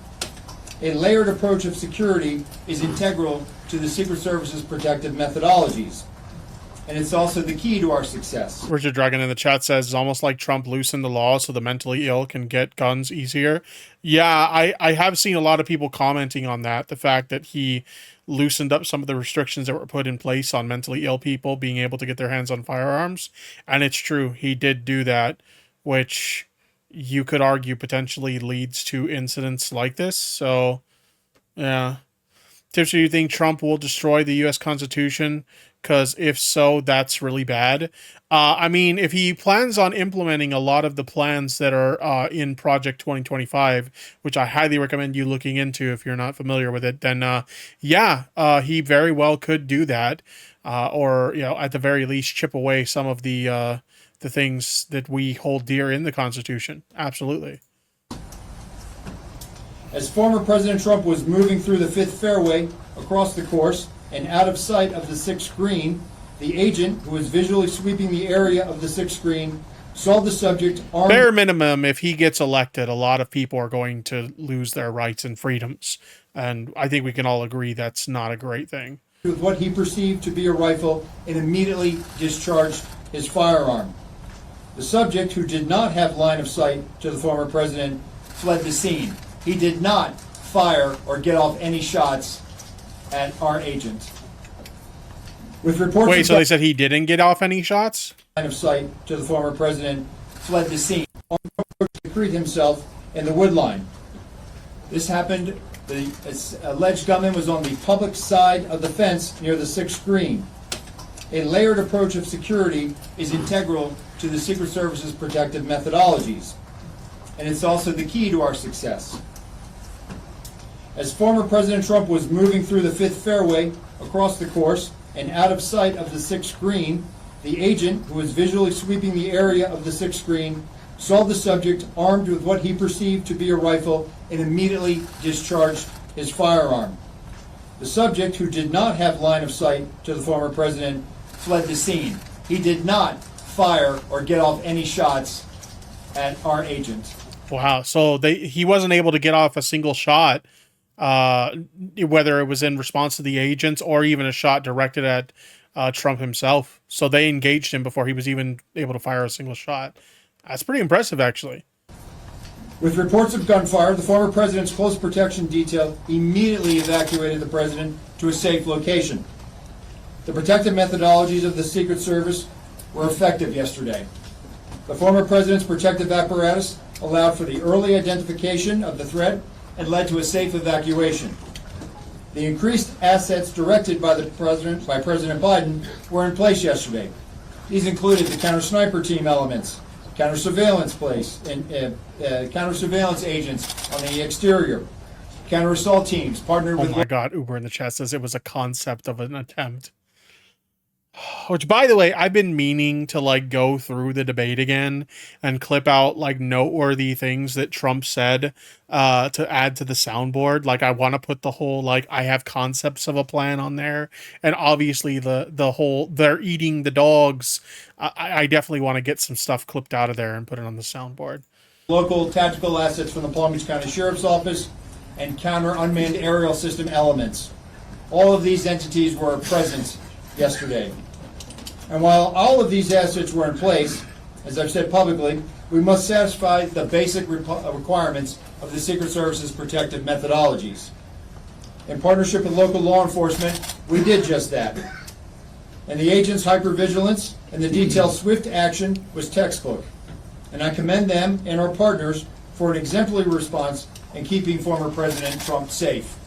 A layered approach of security is integral to the Secret Service's protective methodologies, and it's also the key to our success. Richard Dragon in the chat says, it's almost like Trump loosened the law so the mentally ill can get guns easier. Yeah, I have seen a lot of people commenting on that, the fact that he loosened up some of the restrictions that were put in place on mentally ill people being able to get their hands on firearms. And it's true, he did do that, which you could argue potentially leads to incidents like this. So, yeah. Tips, do you think Trump will destroy the U.S. Constitution? Because if so, that's really bad. I mean, if he plans on implementing a lot of the plans that are in Project 2025, which I highly recommend you looking into if you're not familiar with it, then yeah, he very well could do that. Or, you know, at the very least, chip away some of the things that we hold dear in the Constitution. Absolutely. As former President Trump was moving through the fifth fairway across the course and out of sight of the sixth green, the agent, who was visually sweeping the area of the sixth green, saw the subject armed. Bare minimum, if he gets elected, a lot of people are going to lose their rights and freedoms. And I think we can all agree that's not a great thing. With what he perceived to be a rifle and immediately discharged his firearm. The subject, who did not have line of sight to the former president, fled the scene. He did not fire or get off any shots at our agent. With reports Wait, so they said he didn't get off any shots? Line of sight to the former president, fled the scene, to secrete himself in the woodline. This happened, the alleged gunman was on the public side of the fence near the sixth green. A layered approach of security is integral to the Secret Service's protective methodologies, and it's also the key to our success. As former President Trump was moving through the fifth fairway across the course and out of sight of the sixth green, the agent, who was visually sweeping the area of the sixth green, saw the subject armed with what he perceived to be a rifle and immediately discharged his firearm. The subject, who did not have line of sight to the former president, fled the scene. He did not fire or get off any shots at our agent. Wow, so he wasn't able to get off a single shot, whether it was in response to the agents or even a shot directed at Trump himself. So they engaged him before he was even able to fire a single shot. That's pretty impressive, actually. With reports of gunfire, the former president's close protection detail immediately evacuated the president to a safe location. The protective methodologies of the Secret Service were effective yesterday. The former president's protective apparatus allowed for the early identification of the threat and led to a safe evacuation. The increased assets directed by President Biden were in place yesterday. These included the counter-sniper team elements, counter-surveillance agents on the exterior, counter-assault teams partnered with... Oh my God, Uber in the chat says it was a concept of an attempt. Which, by the way, I've been meaning to like go through the debate again and clip out like noteworthy things that Trump said to add to the soundboard. Like, I want to put the whole like I have concepts of a plan on there, and obviously the whole they're eating the dogs. I definitely want to get some stuff clipped out of there and put it on the soundboard. Local tactical assets from the Palm Beach County Sheriff's Office and counter unmanned aerial system elements. All of these entities were present yesterday. And while all of these assets were in place, as I've said publicly, we must satisfy the basic requirements of the Secret Service's protective methodologies. In partnership with local law enforcement, we did just that. And the agents' hypervigilance and the detailed swift action was textbook. And I commend them and our partners for an exemplary response in keeping former President Trump safe.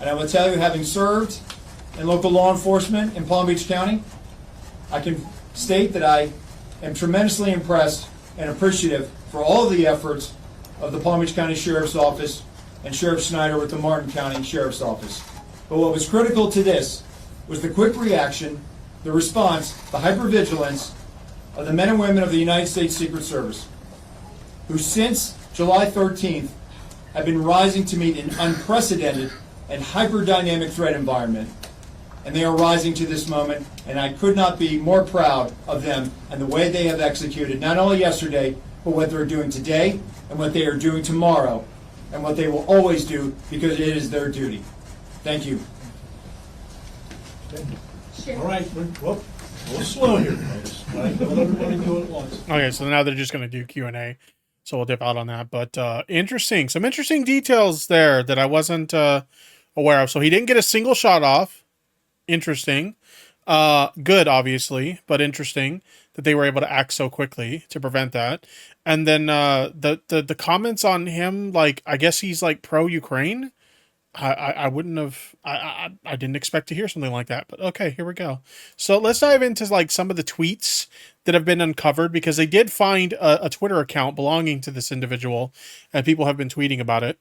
And I will tell you, having served in local law enforcement in Palm Beach County, I can state that I am tremendously impressed and appreciative for all of the efforts of the Palm Beach County Sheriff's Office and Sheriff Snyder with the Martin County Sheriff's Office. But what was critical to this was the quick reaction, the response, the hypervigilance of the men and women of the United States Secret Service, who since July 13th have been rising to meet an unprecedented and hyper-dynamic threat environment. And they are rising to this moment, and I could not be more proud of them and the way they have executed, not only yesterday, but what they're doing today and what they are doing tomorrow, and what they will always do because it is their duty. Thank you. All right, well, a little slow here, folks. All right, let everybody do it at once. Okay, so now they're just going to do Q&A. So we'll dip out on that. But interesting. Some interesting details there that I wasn't aware of. So he didn't get a single shot off. Interesting. Good, obviously, but interesting that they were able to act so quickly to prevent that. And then the comments on him, like, I guess he's like pro-Ukraine. I wouldn't have, I didn't expect to hear something like that, but okay, here we go. So let's dive into like some of the tweets that have been uncovered, because they did find a Twitter account belonging to this individual and people have been tweeting about it.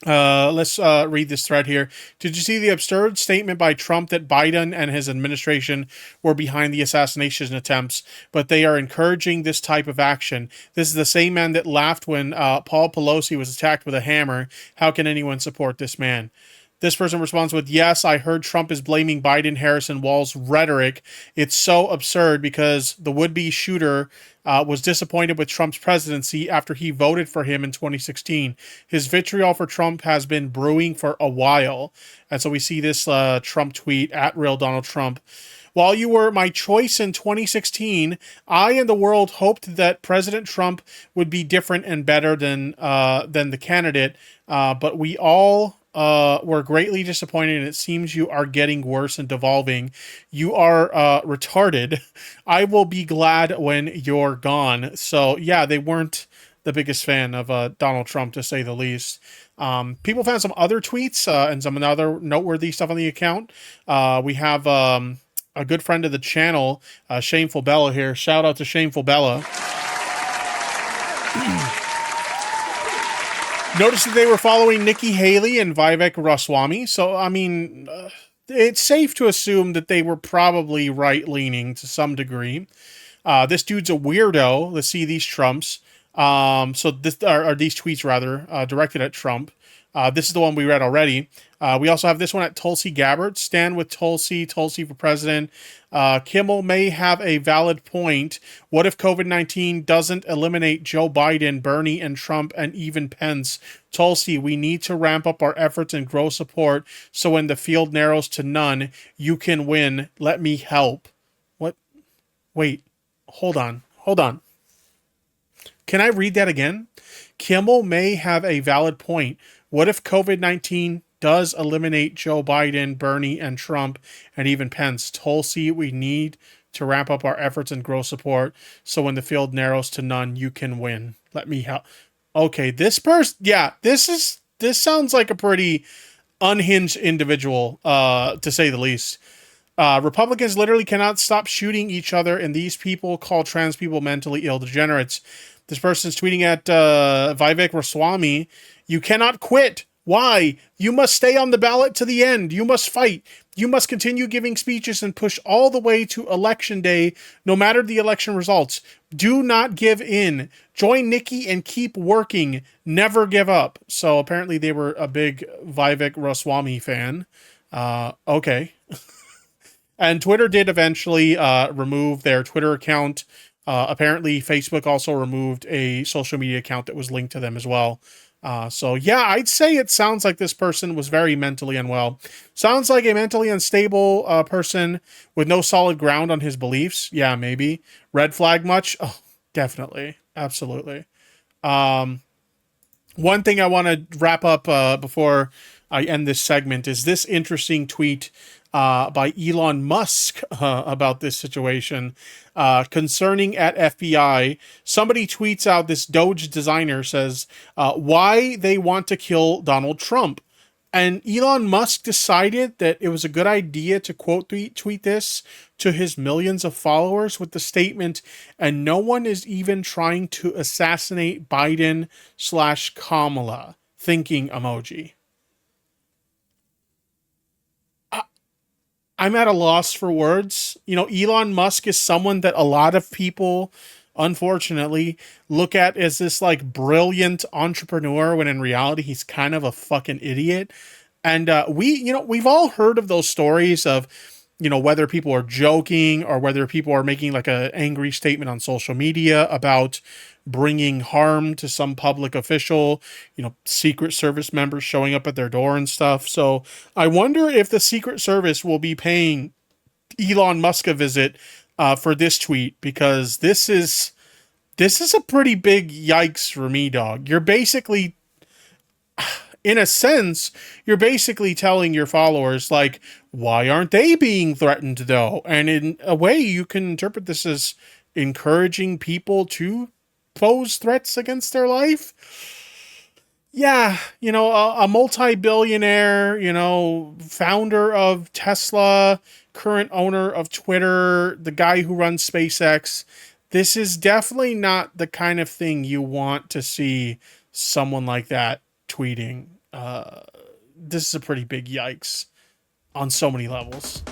Let's read this thread here. Did you see the absurd statement by Trump that Biden and his administration were behind the assassination attempts, but they are encouraging this type of action? This is the same man that laughed when Paul Pelosi was attacked with a hammer. How can anyone support this man? This person responds with, yes, I heard Trump is blaming Biden, Harris, and Walz's rhetoric. It's so absurd because the would-be shooter was disappointed with Trump's presidency after he voted for him in 2016. His vitriol for Trump has been brewing for a while. And so we see this Trump tweet, at Real Donald Trump. While you were my choice in 2016, I and the world hoped that President Trump would be different and better than the candidate, but we all were greatly disappointed, and it seems you are getting worse and devolving. You are retarded. I will be glad when you're gone. So yeah, they weren't the biggest fan of Donald Trump, to say the least. People found some other tweets and some other noteworthy stuff on the account. We have a good friend of the channel, Shameful Bella here. Shout out to Shameful Bella. Noticed that they were following Nikki Haley and Vivek Ramaswamy. So, I mean, it's safe to assume that they were probably right-leaning to some degree. This dude's a weirdo. Let's see these Trumps. So this are these tweets, rather, directed at Trump. This is the one we read already. We also have this one at Tulsi Gabbard. Stand with Tulsi. Tulsi for president. Kimmel may have a valid point. What if COVID-19 doesn't eliminate Joe Biden, Bernie, and Trump, and even Pence? Tulsi, we need to ramp up our efforts and grow support so when the field narrows to none, you can win. Let me help. What? Wait. Hold on. Can I read that again? Kimmel may have a valid point. What if COVID-19 does eliminate Joe Biden, Bernie, and Trump, and even Pence? Tulsi, we need to ramp up our efforts and grow support so when the field narrows to none, you can win. Let me help. Okay, this person, yeah, this sounds like a pretty unhinged individual, to say the least. Republicans literally cannot stop shooting each other, and these people call trans people mentally ill degenerates. This person's tweeting at Vivek Ramaswamy. You cannot quit. Why? You must stay on the ballot to the end. You must fight. You must continue giving speeches and push all the way to election day, no matter the election results. Do not give in. Join Nikki and keep working. Never give up. So apparently they were a big Vivek Ramaswamy fan. Okay. And Twitter did eventually remove their Twitter account. Apparently, Facebook also removed a social media account that was linked to them as well. So yeah, I'd say it sounds like this person was very mentally unwell. Sounds like a mentally unstable person with no solid ground on his beliefs. Yeah, maybe. Red flag much? Oh, definitely. Absolutely. One thing I want to wrap up before I end this segment is this interesting tweet by Elon Musk about this situation concerning at FBI. Somebody tweets out, this Doge designer says, why they want to kill Donald Trump. And Elon Musk decided that it was a good idea to quote tweet this to his millions of followers with the statement, and no one is even trying to assassinate Biden/Kamala, thinking emoji. I'm at a loss for words. You know, Elon Musk is someone that a lot of people, unfortunately, look at as this like brilliant entrepreneur when in reality he's kind of a fucking idiot. And we've all heard of those stories of, whether people are joking or whether people are making like a angry statement on social media about bringing harm to some public official, Secret Service members showing up at their door and stuff. So I wonder if the Secret Service will be paying Elon Musk a visit for this tweet, because this is a pretty big yikes for me, dog. You're basically, in a sense, you're basically telling your followers, like, why aren't they being threatened though? And in a way, you can interpret this as encouraging people to pose threats against their life. Yeah, a multi-billionaire, founder of Tesla, current owner of Twitter, the guy who runs SpaceX. This is definitely not the kind of thing you want to see someone like that tweeting. This is a pretty big yikes on so many levels.